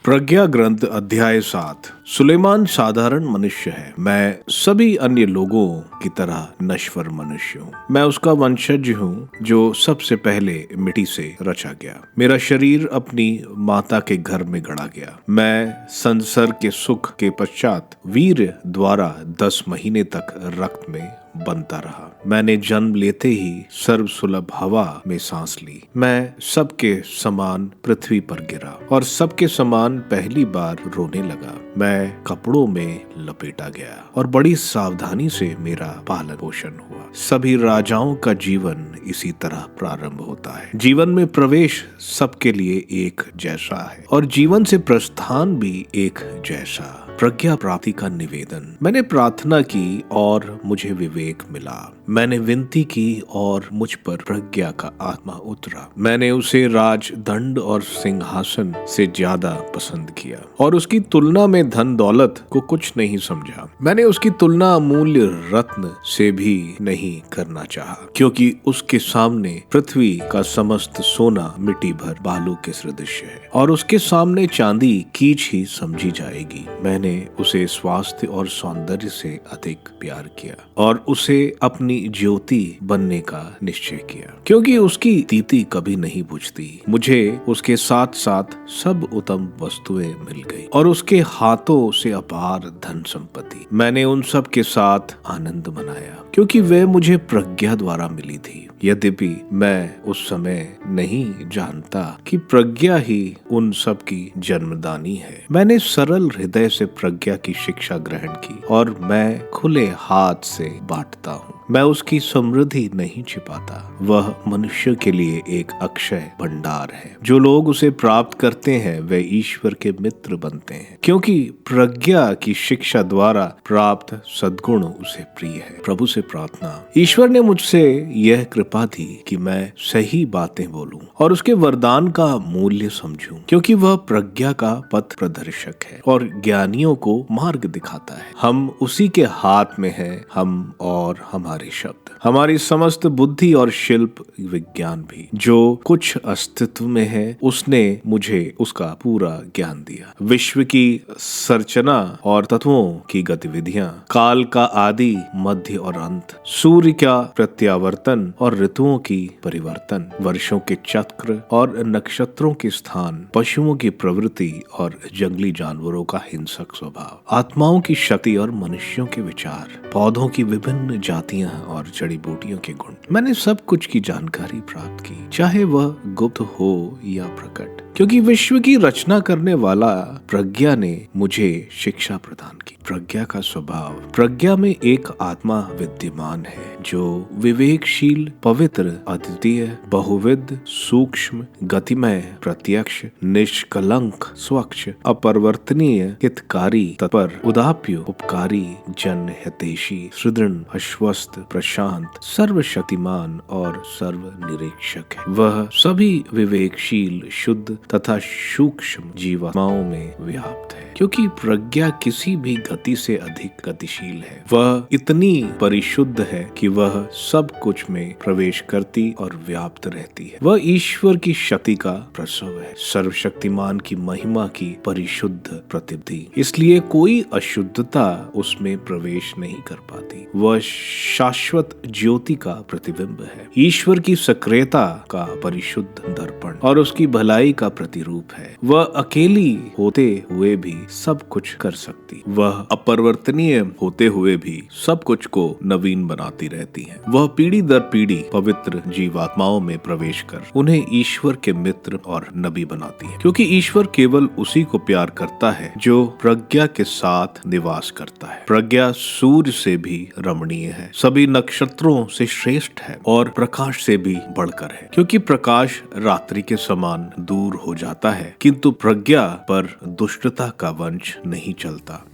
प्रज्ञा ग्रंथ अध्याय 7। सुलेमान साधारण मनुष्य है, मैं सभी अन्य लोगों की तरह नश्वर मनुष्य हूँ। मैं उसका वंशज हूँ जो सबसे पहले मिट्टी से रचा गया। मेरा शरीर अपनी माता के घर में गढ़ा गया। मैं संसर के सुख के पश्चात वीर द्वारा 10 महीने तक रक्त में बनता रहा। मैंने जन्म लेते ही सर्वसुलभ हवा में सांस ली। मैं सबके समान पृथ्वी पर गिरा और सबके समान पहली बार रोने लगा। मैं कपड़ों में लपेटा गया और बड़ी सावधानी से मेरा पालन पोषण हुआ। सभी राजाओं का जीवन इसी तरह प्रारंभ होता है। जीवन में प्रवेश सबके लिए एक जैसा है और जीवन से प्रस्थान भी एक जैसा। प्रज्ञा प्राप्ति का निवेदन। मैंने प्रार्थना की और मुझे विवेक मिला। मैंने विनती की और मुझ पर प्रज्ञा का आत्मा उतरा। मैंने उसे राज दंड और सिंहासन से ज्यादा पसंद किया और उसकी तुलना में धन दौलत को कुछ नहीं समझा। मैंने उसकी तुलना अमूल्य रत्न से भी नहीं करना चाहा, क्योंकि उसके सामने पृथ्वी का समस्त सोना मिट्टी भर बालू के सदृश है और उसके सामने चांदी कीच ही समझी जाएगी। मैंने उसे स्वास्थ्य और सौंदर्य से अधिक प्यार किया और उसे अपनी ज्योति बनने का निश्चय किया, क्योंकि उसकी दीप्ति कभी नहीं बुझती। मुझे उसके साथ साथ सब उत्तम वस्तुएं मिल गई और उसके हाथों से अपार धन संपत्ति। मैंने उन सब के साथ आनंद मनाया, क्योंकि वे मुझे प्रज्ञा द्वारा मिली थी। यद्यपि मैं उस समय नहीं जानता कि प्रज्ञा ही उन सब की जन्मदानी है। मैंने सरल हृदय से प्रज्ञा की शिक्षा ग्रहण की और मैं खुले हाथ से बांटता हूँ। मैं उसकी समृद्धि नहीं छिपाता। वह मनुष्य के लिए एक अक्षय भंडार है। जो लोग उसे प्राप्त करते हैं वे ईश्वर के मित्र बनते हैं, क्योंकि प्रज्ञा की शिक्षा द्वारा प्राप्त सद्गुण उसे प्रिय है। प्रभु से प्रार्थना। ईश्वर ने मुझसे यह कृपा दी कि मैं सही बातें बोलूं और उसके वरदान का मूल्य समझूं, क्योंकि वह प्रज्ञा का पथ प्रदर्शक है और ज्ञानियों को मार्ग दिखाता है। हम उसी के हाथ में हैं, हम और हमारे शब्द, हमारी समस्त बुद्धि और शिल्प विज्ञान भी। जो कुछ अस्तित्व में है उसने मुझे उसका पूरा ज्ञान दिया। विश्व की संरचना और तत्वों की गतिविधियां, काल का आदि मध्य और अंत, सूर्य का प्रत्यावर्तन और ऋतुओं की परिवर्तन, वर्षों के चक्र और नक्षत्रों के स्थान, पशुओं की प्रवृत्ति और जंगली जानवरों का हिंसक स्वभाव, आत्माओं की शक्ति और मनुष्यों के विचार, पौधों की विभिन्न जातियां और जड़ी बूटियों के गुण। मैंने सब कुछ की जानकारी प्राप्त की, चाहे वह गुप्त हो या प्रकट, क्योंकि विश्व की रचना करने वाला प्रज्ञा ने मुझे शिक्षा प्रदान की। प्रज्ञा का स्वभाव। प्रज्ञा में एक आत्मा विद्यमान है जो विवेकशील, पवित्र, अद्वितीय, बहुविध, सूक्ष्म, गतिमय, प्रत्यक्ष, निष्कलंक, स्वच्छ, अपरिवर्तनीय, हितकारी, तत्पर, उदाप्य, उपकारी, जन हितैषी, सुदृढ़, आश्वस्त, प्रशांत, सर्वशक्तिमान और सर्वनिरीक्षक है। वह सभी विवेकशील, शुद्ध तथा सूक्ष्म जीवात्माओं में व्याप्त है, क्योंकि प्रज्ञा किसी भी गति से अधिक गतिशील है। वह इतनी परिशुद्ध है कि वह सब कुछ में प्रवेश करती और व्याप्त रहती है। वह ईश्वर की शक्ति का प्रसव है, सर्वशक्तिमान की महिमा की परिशुद्ध प्रतिनिधि। इसलिए कोई अशुद्धता उसमें प्रवेश नहीं कर पाती। वह शाश्वत ज्योति का प्रतिबिंब है, ईश्वर की सक्रियता का परिशुद्ध दर्पण और उसकी भलाई का प्रतिरूप है। वह अकेली होते हुए भी सब कुछ कर सकती, वह अपरिवर्तनीय होते हुए भी सब कुछ को नवीन बनाती रहती है। वह पीढ़ी दर पीढ़ी पवित्र जीवात्माओं में प्रवेश कर उन्हें ईश्वर के मित्र और नबी बनाती है, क्योंकि ईश्वर केवल उसी को प्यार करता है जो प्रज्ञा के साथ निवास करता है। प्रज्ञा सूर्य से भी रमणीय है, सभी नक्षत्रों से श्रेष्ठ है और प्रकाश से भी बढ़कर है, क्योंकि प्रकाश रात्रि के समान दूर हो जाता है, किंतु प्रज्ञा पर दुष्टता का वंश नहीं चलता।